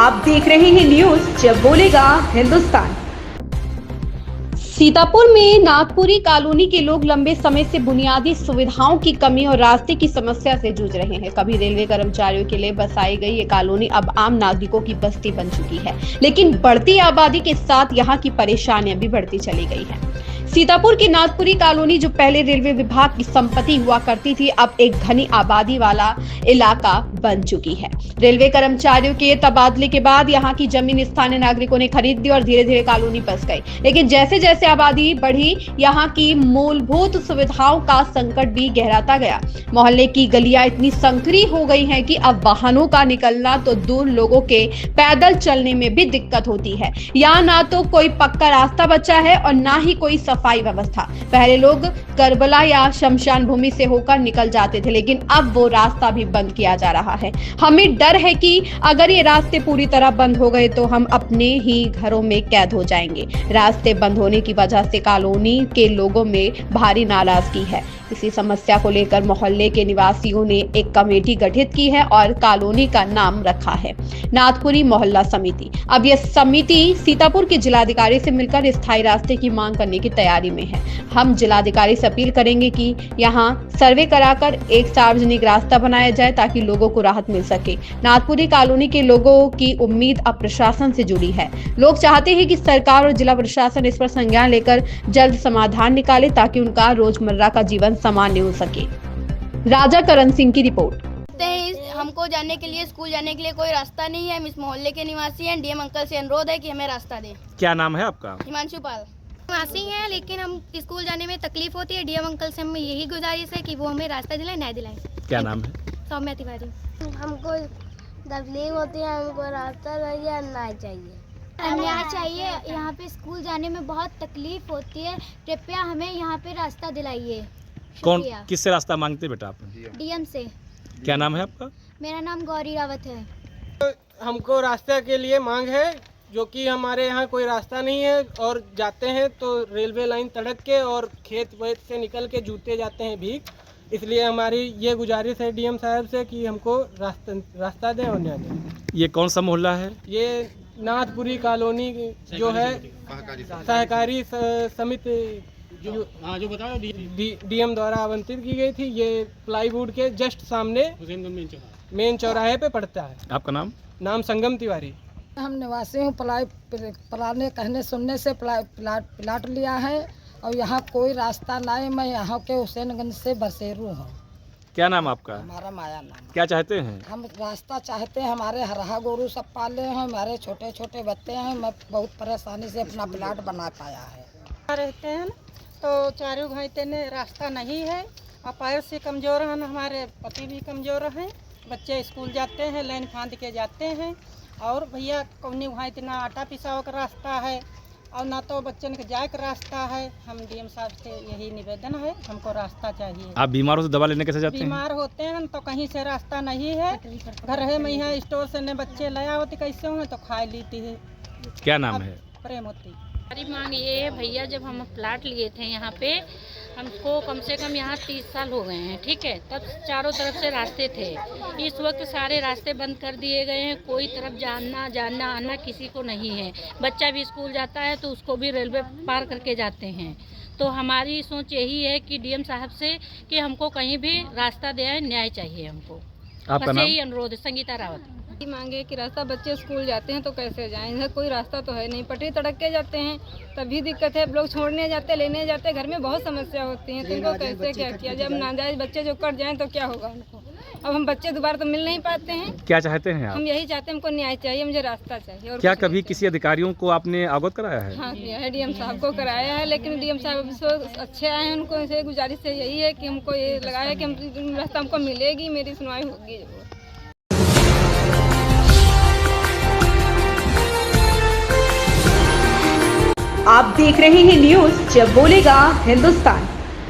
आप देख रहे हैं न्यूज जब बोलेगा हिंदुस्तान। सीतापुर में नाथपुरी कॉलोनी के लोग लंबे समय से बुनियादी सुविधाओं की कमी और रास्ते की समस्या से जूझ रहे हैं। कभी रेलवे कर्मचारियों के लिए बसाई गई ये कॉलोनी अब आम नागरिकों की बस्ती बन चुकी है, लेकिन बढ़ती आबादी के साथ यहाँ की परेशानियां भी बढ़ती चली गई हैं। सीतापुर की नाथपुरी कॉलोनी जो पहले रेलवे विभाग की संपत्ति हुआ करती थी, अब एक घनी आबादी वाला इलाका बन चुकी है। रेलवे कर्मचारियों के तबादले के बाद यहाँ की जमीन स्थानीय नागरिकों ने खरीद दी और धीरे धीरे कॉलोनी बस गई। लेकिन जैसे जैसे आबादी बढ़ी, यहाँ की मूलभूत सुविधाओं का संकट भी गहराता गया। मोहल्ले की गलियां इतनी संकरी हो गई हैं कि अब वाहनों का निकलना तो दूर, लोगों के पैदल चलने में भी दिक्कत होती है। यहाँ ना तो कोई पक्का रास्ता बचा है और ना ही कोई सफाई व्यवस्था। पहले लोग करबला या शमशान भूमि से होकर निकल जाते थे, लेकिन अब वो रास्ता भी बंद किया जा रहा है। हमें डर है कि अगर ये रास्ते पूरी तरह बंद हो गए तो हम अपने ही घरों में कैद हो जाएंगे। रास्ते बंद होने की वजह से कॉलोनी के लोगों में भारी नाराजगी है। इसी समस्या को लेकर मोहल्ले के निवासियों ने एक कमेटी गठित की है और कॉलोनी का नाम रखा है नाथपुरी मोहल्ला समिति। अब यह समिति सीतापुर के जिलाधिकारी से मिलकर स्थायी रास्ते की मांग करने की तैयारी में है। हम जिलाधिकारी से अपील करेंगे कि यहाँ सर्वे कराकर एक सार्वजनिक रास्ता बनाया जाए ताकि लोगों को राहत मिल सके। नाथपुरी कॉलोनी के लोगों की उम्मीद अब प्रशासन से जुड़ी है। लोग चाहते हैं कि सरकार और जिला प्रशासन इस पर संज्ञान लेकर जल्द समाधान निकाले ताकि उनका रोजमर्रा का जीवन सामान्य हो सके। राजा करण सिंह की रिपोर्ट। हमको जाने के लिए, स्कूल जाने के लिए कोई रास्ता नहीं है। हम इस मोहल्ले के निवासी हैं। डीएम अंकल से अनुरोध है कि हमें रास्ता दें। क्या नाम है आपका? हिमांशु पाल। निवासी हैं, लेकिन हम स्कूल जाने में तकलीफ होती है। डीएम अंकल से हमें यही गुजारिश है कि वो हमें रास्ता दिलाएं, न्याय दिलाएं। क्या नाम है? सौम्या तिवारी। हमको तकलीफ होती है, हमको रास्ता चाहिए, न्याय चाहिए। न्याय चाहिए। यहाँ पे स्कूल जाने में बहुत तकलीफ होती है। कृपया हमें यहाँ पे रास्ता दिलाइए। कौन, किससे रास्ता मांगते बेटा आप? डीएम से। क्या नाम है आपका? मेरा नाम गौरी रावत है। हमको रास्ते के लिए मांग है, जो कि हमारे यहाँ कोई रास्ता नहीं है और जाते हैं तो रेलवे लाइन तड़क के और खेत वेत से निकल के जूते जाते हैं भीग। इसलिए हमारी ये गुजारिश है डीएम साहब से कि हमको रास्ता दें और न्याय दें। ये कौन सा मोहल्ला है? ये नाथपुरी कॉलोनी जो है सहकारी समिति जो बताओ डीएम द्वारा आवंटित की गई थी। ये प्लाईवुड के जस्ट सामने मेन चौराहे पे पड़ता है। आपका नाम? नाम संगम तिवारी। हम निवासी हूँ। पुराने कहने सुनने से प्लाट लिया है और यहाँ कोई रास्ता नहीं। मैं यहाँ के हुसैनगंज से बसेरू हूँ। क्या नाम आपका? हमारा माया नाम। क्या चाहते हैं? हम रास्ता चाहते हैं। हमारे हरहा गोरू सब पाले हैं, हमारे छोटे छोटे बच्चे हैं। मैं बहुत परेशानी से अपना प्लाट बना पाया है। रहते हैं तो चारों घंटे ने रास्ता नहीं है और पैर से कमज़ोर हैं, हमारे पति भी कमज़ोर हैं। बच्चे स्कूल जाते हैं, लाइन फांद के जाते हैं और भैया कौनी वहाँ इतना आटा पिसाव का रास्ता है और ना तो बच्चन के जाए का रास्ता है। हम डीएम साहब से यही निवेदन है, हमको रास्ता चाहिए। आप बीमार हो तो दवा लेने कैसे जाते हैं? बीमार होते हैं तो कहीं से रास्ता नहीं है। घर है मैं यहाँ स्टोर से ने बच्चे लाया होती कैसे होंगे तो खा लेती है। क्या नाम है? प्रेम होती। हमारी मांग ये है भैया, जब हम प्लाट लिए थे यहाँ पे, हमको कम से कम यहाँ 30 साल हो गए हैं, ठीक है। तब चारों तरफ से रास्ते थे। इस वक्त सारे रास्ते बंद कर दिए गए हैं। कोई तरफ जाना आना किसी को नहीं है। बच्चा भी स्कूल जाता है तो उसको भी रेलवे पार करके जाते हैं। तो हमारी सोच यही है कि डीएम साहब से कि हमको कहीं भी रास्ता दें, न्याय चाहिए हमको। आपका नाम? यही अनुरोध है। संगीता रावत। मांगे कि रास्ता, बच्चे स्कूल जाते हैं तो कैसे जाएं? कोई रास्ता तो है नहीं, पटरी तड़क के जाते हैं तभी दिक्कत है। लोग छोड़ने जाते, लेने जाते, घर में बहुत समस्या होती है। तो इनको कैसे क्या किया? जब नाजायज बच्चे जो कट जाएं तो क्या होगा उनको? अब हम बच्चे दोबारा तो मिल नहीं पाते हैं। क्या चाहते हैं आप? हम यही चाहते हैं, हमको न्याय चाहिए, मुझे रास्ता चाहिए। और क्या कभी किसी अधिकारियों को आपने अवगत कराया है? हाँ किया है, डीएम साहब को कराया है, लेकिन डीएम साहब अच्छे आए हैं। उनको ऐसे गुजारिश यही है कि हमको ये लगाया है कि हम रास्ता हमको मिलेगी, मेरी सुनवाई होगी। आप देख रहे हैं न्यूज जब बोलेगा हिंदुस्तान।